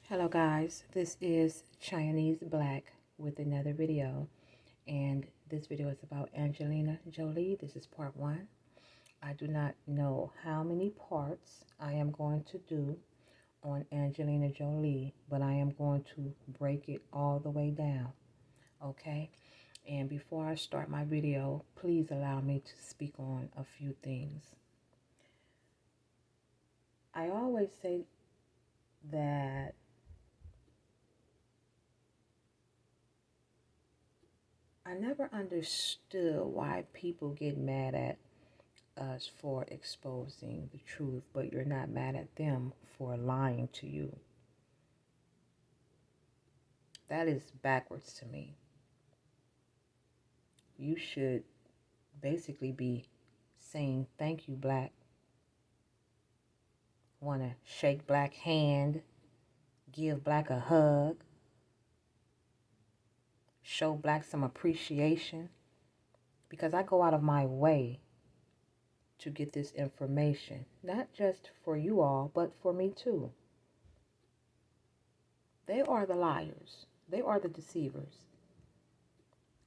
Hello guys, this is Chinese Black with another video, and this video is about Angelina Jolie. This is part 1. I do not know how many parts I am going to do on Angelina Jolie, but I am going to break it all the way down, okay? And before I start my video, please allow me to speak on a few things. I always say that I never understood why people get mad at us for exposing the truth, but you're not mad at them for lying to you. That is backwards to me. You should basically be saying thank you, Black. Want to shake Black hand, give Black a hug, show Black some appreciation, because I go out of my way to get this information, not just for you all, but for me too. They are the liars. They are the deceivers.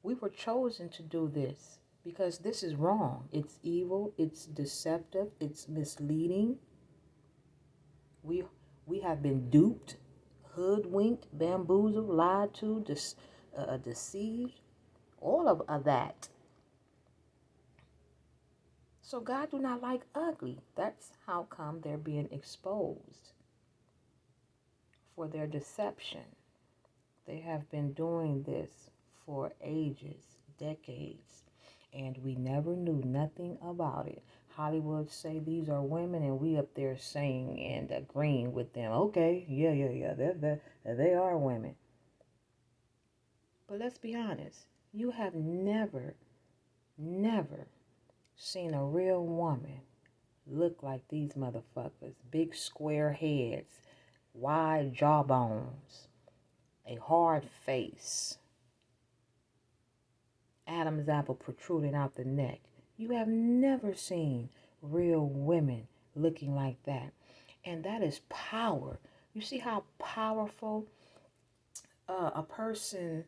We were chosen to do this because this is wrong. It's evil. It's deceptive. It's misleading. We have been duped, hoodwinked, bamboozled, lied to, deceived, all of that. So God do not like ugly. That's how come they're being exposed for their deception. They have been doing this for ages, decades, and we never knew nothing about it. Hollywood say these are women, and we up there saying and agreeing with them. Okay, yeah, they are women. But let's be honest. You have never seen a real woman look like these motherfuckers. Big square heads, wide jawbones, a hard face, Adam's apple protruding out the neck. You have never seen real women looking like that. And that is power. You see how powerful a person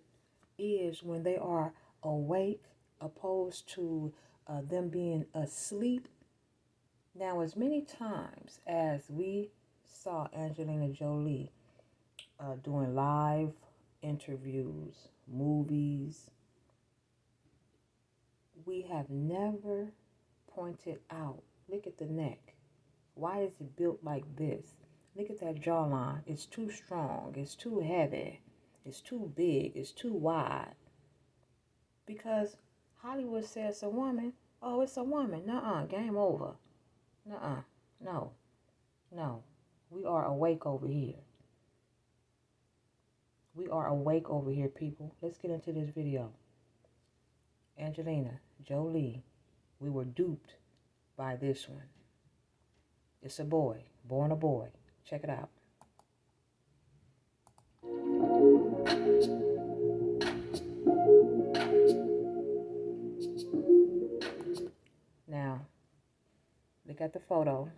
is when they are awake opposed to them being asleep. Now, as many times as we saw Angelina Jolie doing live interviews, movies, we have never pointed out. Look at the neck. Why is it built like this? Look at that jawline. It's too strong. It's too heavy. It's too big. It's too wide. Because Hollywood says a woman. Oh, it's a woman. Nuh-uh. Game over. Nuh-uh. No. No. We are awake over here. We are awake over here, people. Let's get into this video. Angelina Jolie. We were duped by this one. It's a boy, born a boy. Check it out. Now, look at the photo.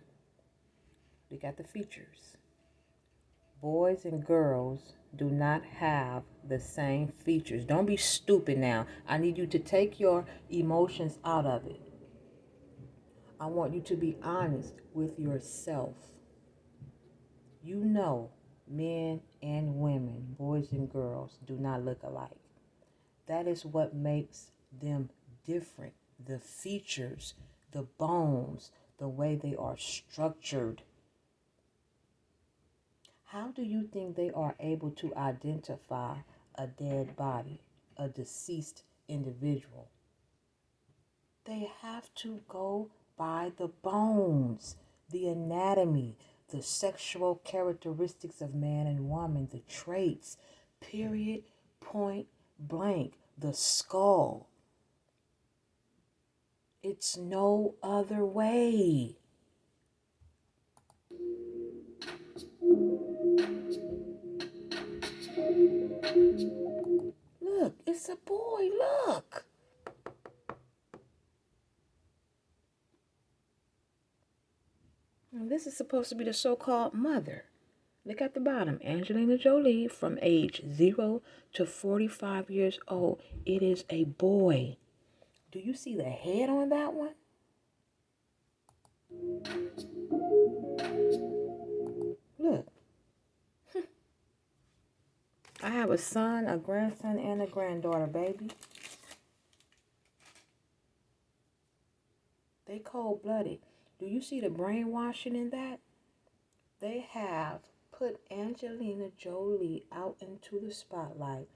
Look at the features. Boys and girls do not have the same features. Don't be stupid now. I need you to take your emotions out of it. I want you to be honest with yourself. You know, men and women, boys and girls, do not look alike. That is what makes them different. The features, the bones, the way they are structured. How do you think they are able to identify a dead body, a deceased individual? They have to go by the bones, the anatomy, the sexual characteristics of man and woman, the traits, period, point blank, the skull. It's no other way. Look, it's a boy, look. And this is supposed to be the so-called mother. Look at the bottom. Angelina Jolie from age 0 to 45 years old. It is a boy. Do you see the head on that one? Look. I have a son, a grandson, and a granddaughter, baby. They cold-blooded. Do you see the brainwashing in that? They have put Angelina Jolie out into the spotlight,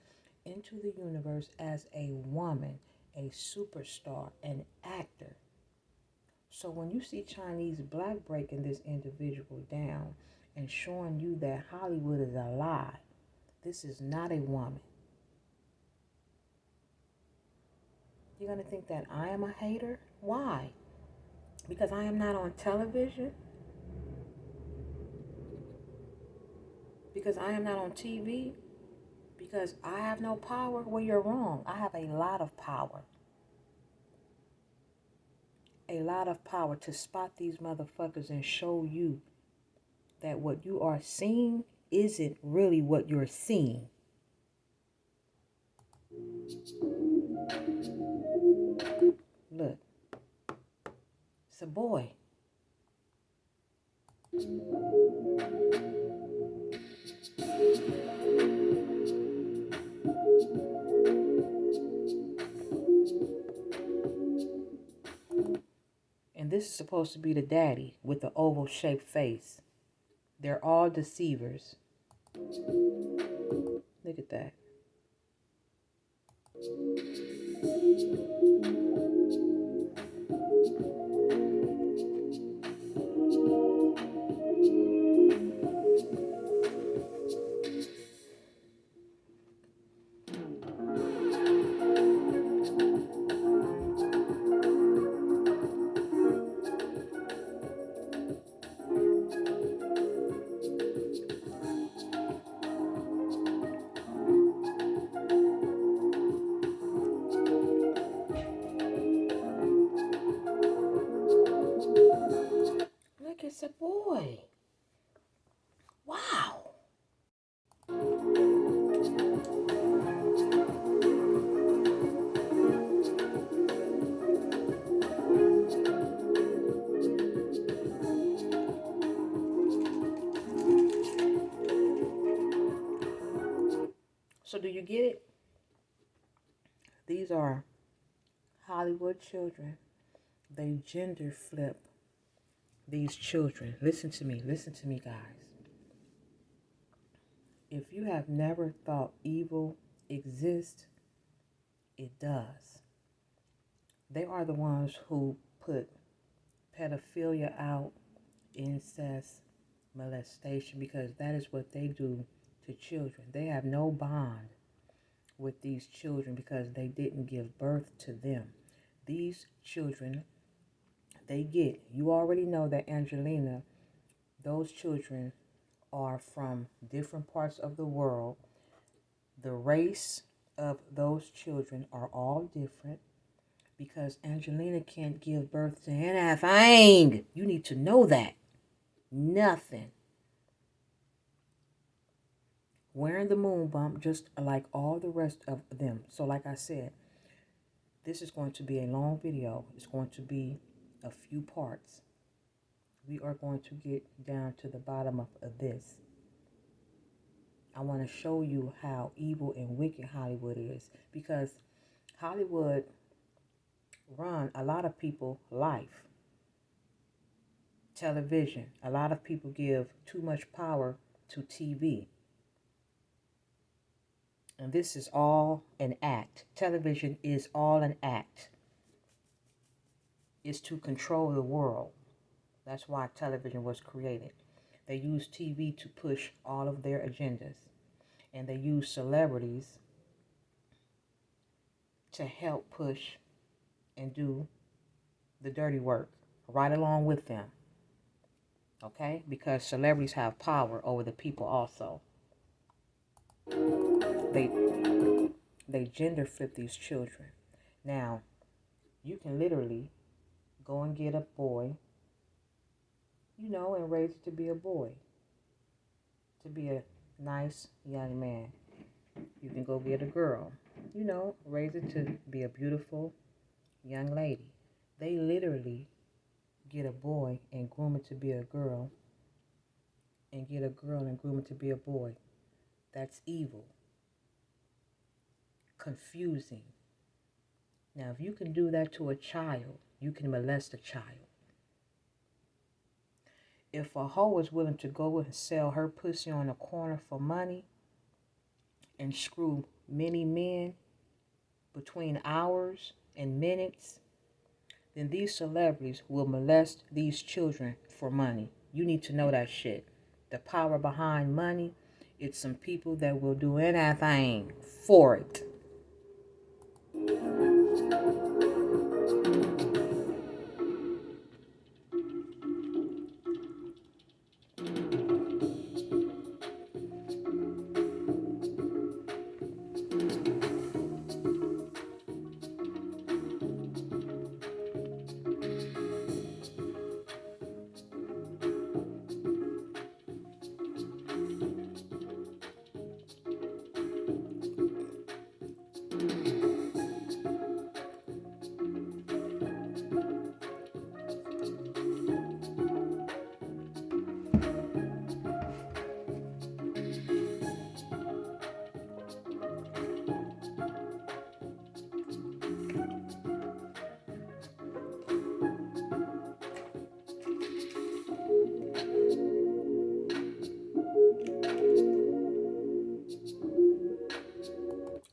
into the universe as a woman, a superstar, an actor. So when you see Chinese black breaking this individual down and showing you that Hollywood is a lie, this is not a woman. You're going to think that I am a hater? Why? Because I am not on television? Because I am not on TV? Because I have no power? Well, you're wrong. I have a lot of power. A lot of power to spot these motherfuckers and show you that what you are seeing isn't really what you're seeing. Look. It's a boy. And this is supposed to be the daddy with the oval-shaped face. They're all deceivers. Look at that. Look, it's a boy. Wow. So do you get it? These are Hollywood children. They gender flip these children. Listen to me, guys. If you have never thought evil exists, it does. They are the ones who put pedophilia out, incest, molestation, because that is what they do to children. They have no bond with these children because they didn't give birth to them. These children, you already know that Angelina, those children are from different parts of the world. The race of those children are all different because Angelina can't give birth to anything. You need to know that. Nothing. Wearing the moon bump just like all the rest of them. So like I said, this is going to be a long video. It's going to be a few parts. We are going to get down to the bottom of this. I want to show you how evil and wicked Hollywood is, because Hollywood run a lot of people's life. Television. A lot of people give too much power to TV. And this is all an act. Television is all an act. It's to control the world. That's why television was created. They use TV to push all of their agendas. And they use celebrities to help push and do the dirty work right along with them. Okay? Because celebrities have power over the people also. They gender flip these children. Now, you can literally go and get a boy, and raise it to be a boy. to be a nice young man. You can go get a girl, raise it to be a beautiful young lady. They literally get a boy and groom it to be a girl, and get a girl and groom it to be a boy. That's evil, confusing. Now, if you can do that to a child, you can molest a child. If a hoe is willing to go and sell her pussy on a corner for money and screw many men between hours and minutes, then these celebrities will molest these children for money. You need to know that shit. The power behind money, it's some people that will do anything for it.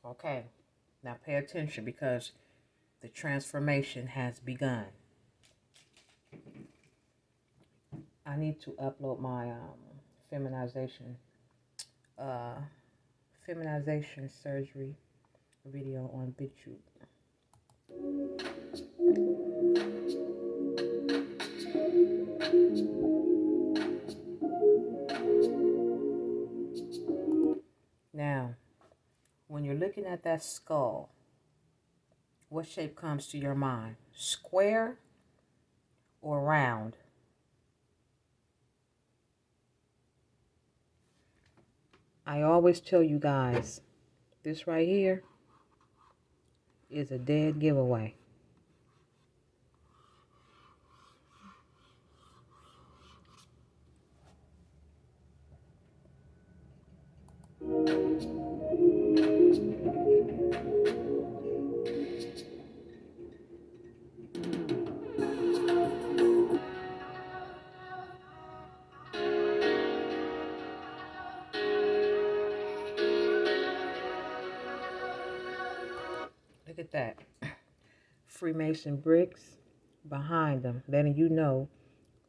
Okay, now pay attention because the transformation has begun. I need to upload my feminization uh, feminization surgery video on BitChute. Now, when you're looking at that skull, what shape comes to your mind? Square or round? I always tell you guys, this right here is a dead giveaway. Look at that. Freemason bricks behind them, letting you know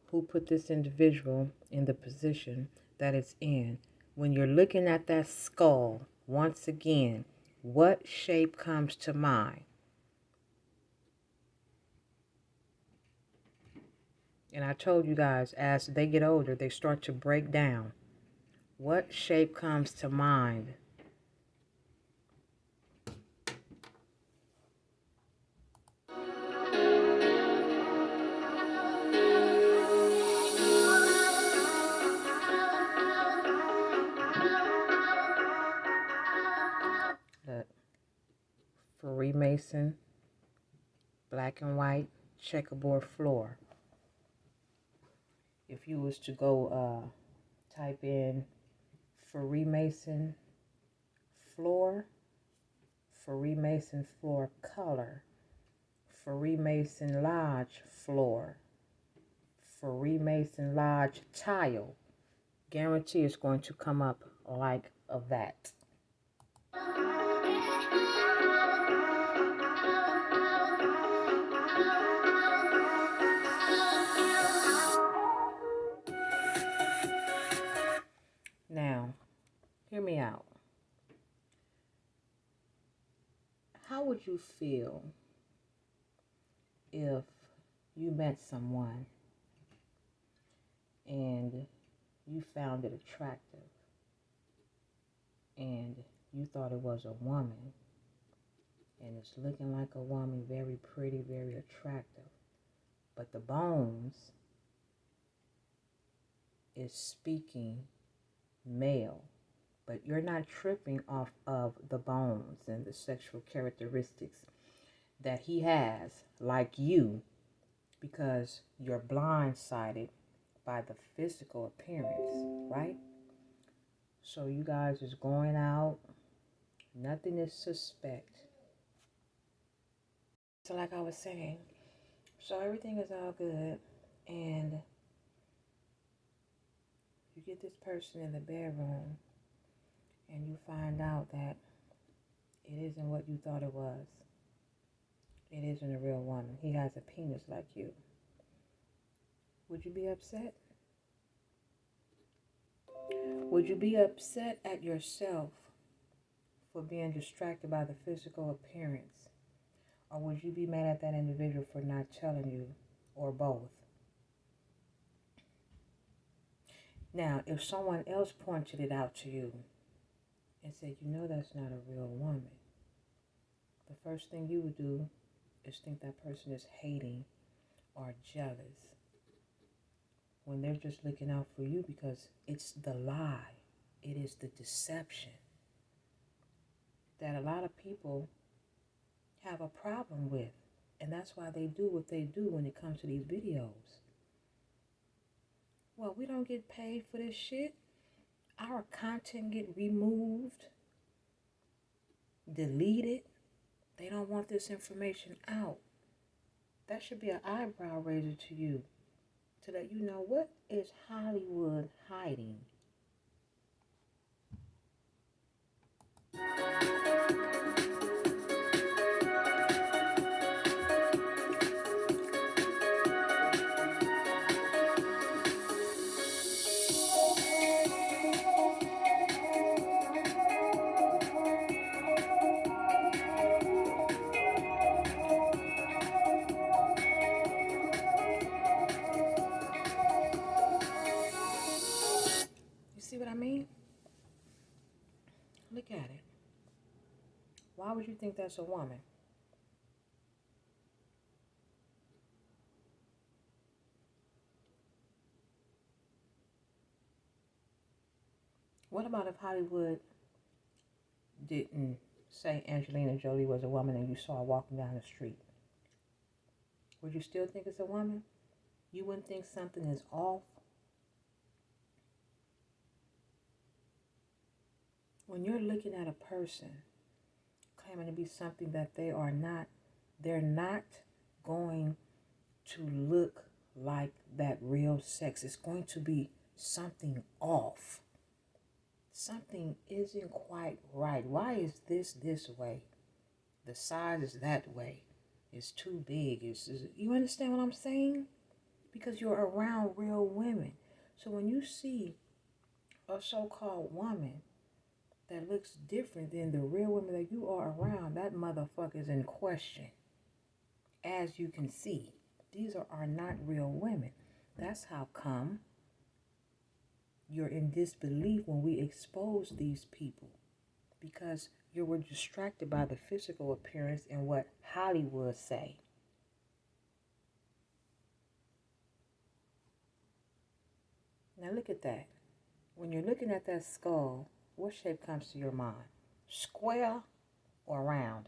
who put this individual in the position that it's in. When you're looking at that skull, once again, what shape comes to mind? And I told you guys, as they get older, they start to break down. What shape comes to mind? Look, Freemason, black and white, checkerboard floor. If you was to go type in Freemason floor, Freemason floor color, Freemason lodge floor, Freemason lodge tile, guarantee it's going to come up like that. Now, hear me out. How would you feel if you met someone and you found it attractive and you thought it was a woman and it's looking like a woman, very pretty, very attractive, but the bones is speaking male. But you're not tripping off of the bones and the sexual characteristics that he has, like you, because you're blindsided by the physical appearance, right? So you guys is going out, nothing is suspect. So like I was saying, so everything is all good, and you get this person in the bedroom, and you find out that it isn't what you thought it was. It isn't a real woman. He has a penis like you. Would you be upset? Would you be upset at yourself for being distracted by the physical appearance? Or would you be mad at that individual for not telling you, or both? Now, if someone else pointed it out to you and said, you know that's not a real woman, the first thing you would do is think that person is hating or jealous, when they're just looking out for you because it's the lie. It is the deception that a lot of people have a problem with. And that's why they do what they do when it comes to these videos. Well, we don't get paid for this shit. Our content get removed, deleted. They don't want this information out. That should be an eyebrow raiser to you, to let you know what is Hollywood hiding. You see what I mean? Look at it. Why would you think that's a woman? What about if Hollywood didn't say Angelina Jolie was a woman and you saw her walking down the street? Would you still think it's a woman? You wouldn't think something is off? When you're looking at a person claiming to be something that they are not, they're not going to look like that real sex. It's going to be something off. Something isn't quite right. Why is this way? The size is that way. It's too big. You understand what I'm saying? Because you're around real women. So when you see a so-called woman that looks different than the real women that you are around, that motherfucker is in question. As you can see, these are not real women. That's how come you're in disbelief when we expose these people, because you were distracted by the physical appearance and what Hollywood say. Now look at that. When you're looking at that skull, what shape comes to your mind? Square or round?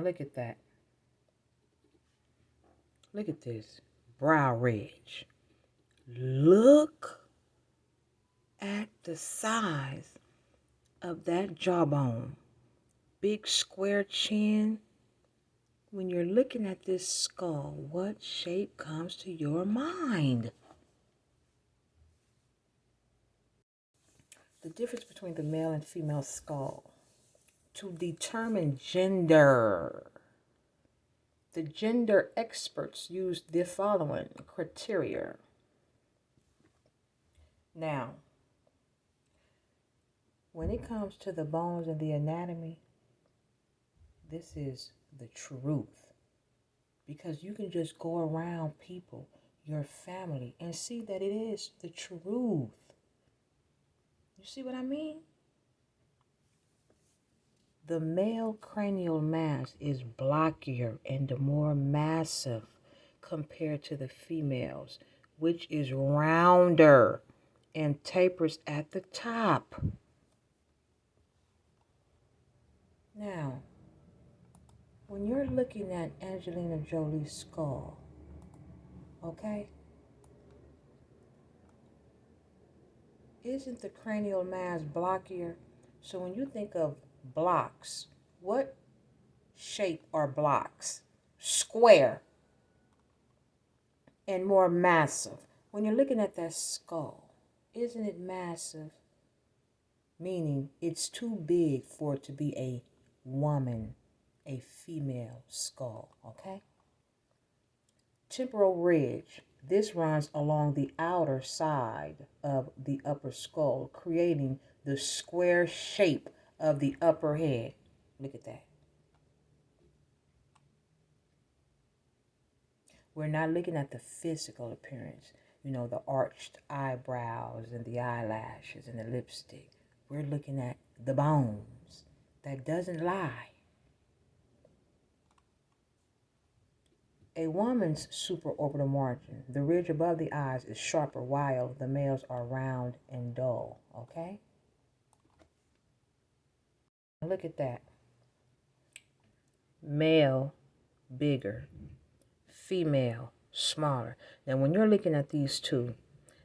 look at that. Look at this. Brow ridge. Look at the size of that jawbone. Big square chin. When you're looking at this skull, what shape comes to your mind? The difference between the male and female skull. To determine gender, the gender experts use the following criteria. Now, when it comes to the bones and the anatomy, this is the truth. Because you can just go around people, your family, and see that it is the truth. You see what I mean? The male cranial mass is blockier and more massive compared to the females, which is rounder and tapers at the top. Now, when you're looking at Angelina Jolie's skull, okay, isn't the cranial mass blockier? So when you think of blocks, what shape are blocks? Square and more massive. When you're looking at that skull, isn't it massive? Meaning it's too big for it to be a woman, a female skull, okay? Temporal ridge. This runs along the outer side of the upper skull, creating the square shape of the upper head. Look at that. We're not looking at the physical appearance, you know, the arched eyebrows and the eyelashes and the lipstick. We're looking at the bones. That doesn't lie. A woman's supraorbital margin, the ridge above the eyes, is sharper while the males are round and dull, okay? Look at that. Male, bigger. Female, smaller. Now, when you're looking at these two,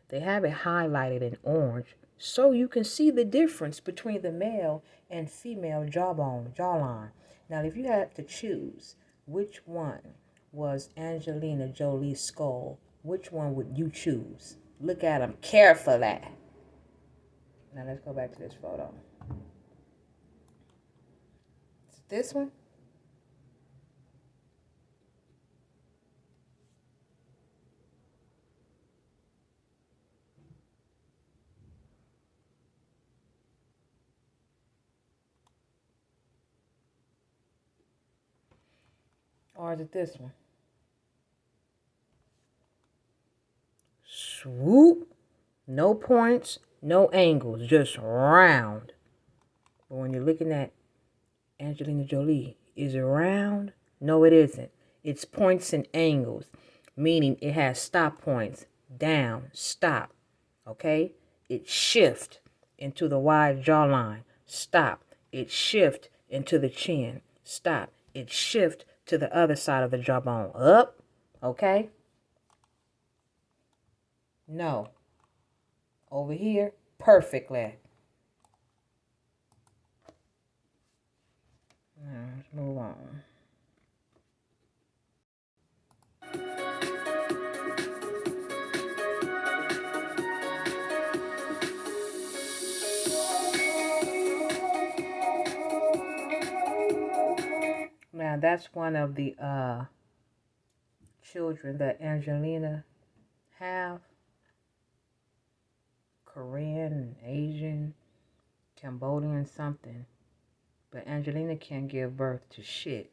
they have it highlighted in orange so you can see the difference between the male and female jawline. Now, if you had to choose which one was Angelina Jolie's skull, which one would you choose? Look at them carefully. Now, let's go back to this photo. Is it this one? Or is it this one? Swoop. No points, no angles, just round. But when you're looking at Angelina Jolie, is it round? No, it isn't. It's points and angles, meaning it has stop points, down, stop, okay? It shift into the wide jawline, stop. It shift into the chin, stop. It shift to the other side of the jawbone, up, okay? No. Over here, perfectly. Now, let's move on. Now, that's one of the children that Angelina have. Korean, Asian, Cambodian, something. But Angelina can't give birth to shit.